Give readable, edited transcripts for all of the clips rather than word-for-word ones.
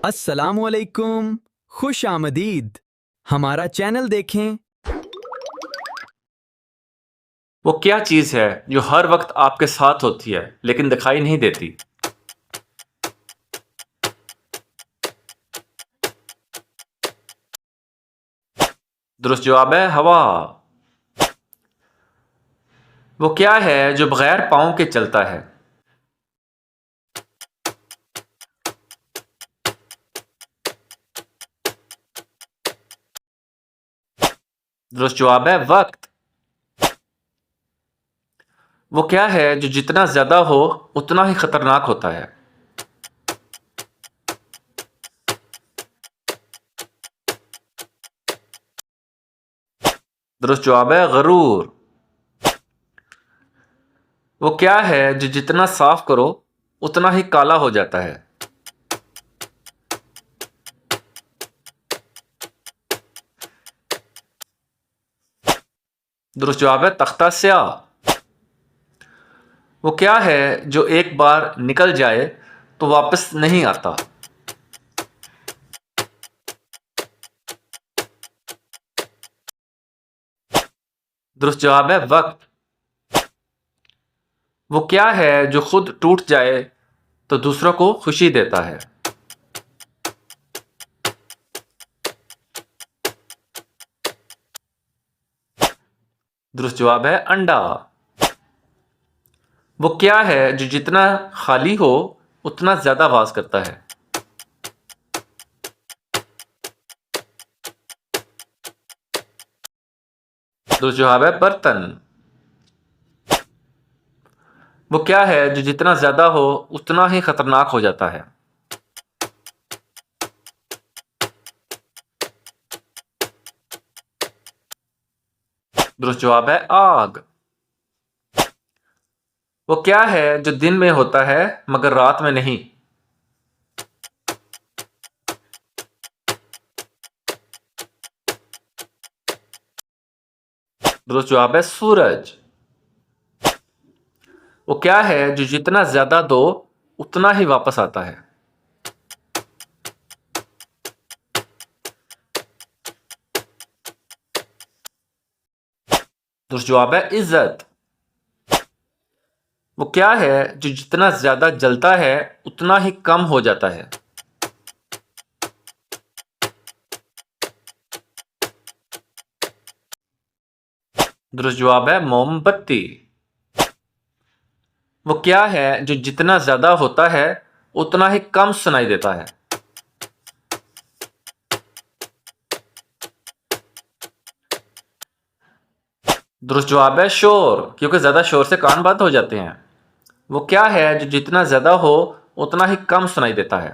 अस्सलामुअलैकुम, खुश आमदीद। हमारा चैनल देखें। वो क्या चीज़ है जो हर वक्त आपके साथ होती है लेकिन दिखाई नहीं देती? दुरुस्त जवाब है हवा। वो क्या है जो बगैर पाँव के चलता है? दुरुस्त जवाब है वक्त। वो क्या है जो जितना ज्यादा हो उतना ही खतरनाक होता है? दुरुस्त जवाब है गरूर। वो क्या है जो जितना साफ करो उतना ही काला हो जाता है? दुरुस्त जवाब है तख्ता स्याह। वो क्या है जो एक बार निकल जाए तो वापस नहीं आता? दुरुस्त जवाब है वक्त। वो क्या है जो खुद टूट जाए तो दूसरों को खुशी देता है? दुरुस्त जवाब है अंडा। वो क्या है जो जितना खाली हो उतना ज्यादा आवाज करता है? दुरुस्त जवाब है बर्तन। वो क्या है जो जितना ज्यादा हो उतना ही खतरनाक हो जाता है? दुरुस्त जवाब है आग। वो क्या है जो दिन में होता है मगर रात में नहीं? दुरुस्त जवाब है सूरज। वो क्या है जो जितना ज्यादा दो उतना ही वापस आता है? दुरुस्त जवाब है इज्जत। वो क्या है जो जितना ज्यादा जलता है उतना ही कम हो जाता है? दुरुस्त जवाब है मोमबत्ती। वो क्या है जो जितना ज्यादा होता है उतना ही कम सुनाई देता है? दुरुस्त जवाब है शोर, क्योंकि ज्यादा शोर से कान बंद हो जाते हैं। वो क्या है जो जितना ज्यादा हो उतना ही कम सुनाई देता है?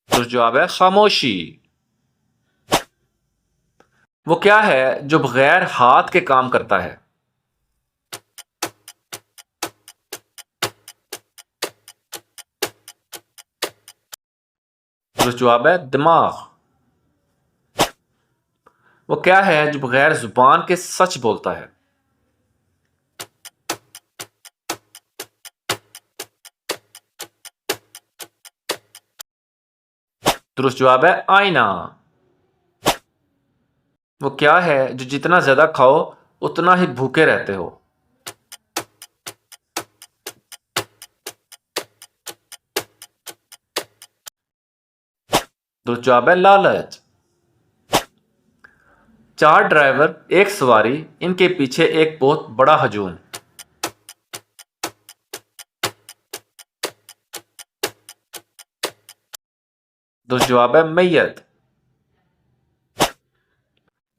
दुरुस्त जवाब है खामोशी। वो क्या है जो बगैर हाथ के काम करता है? दुरुस्त जवाब है दिमाग। वो क्या है जो बगैर जुबान के सच बोलता है? दुरुस्त जवाब है आईना। वो क्या है जो जितना ज्यादा खाओ उतना ही भूखे रहते हो? दुरुस्त जवाब है लालच। चार ड्राइवर एक सवारी, इनके पीछे एक बहुत बड़ा हजूम। दुरुस्त जवाब है मैयत।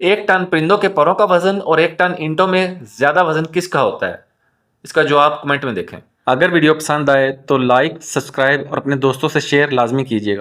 एक टन परिंदों के परों का वजन और एक टन ईंटों में ज्यादा वजन किसका होता है? इसका जवाब कमेंट में देखें। अगर वीडियो पसंद आए तो लाइक, सब्सक्राइब और अपने दोस्तों से शेयर लाजमी कीजिएगा।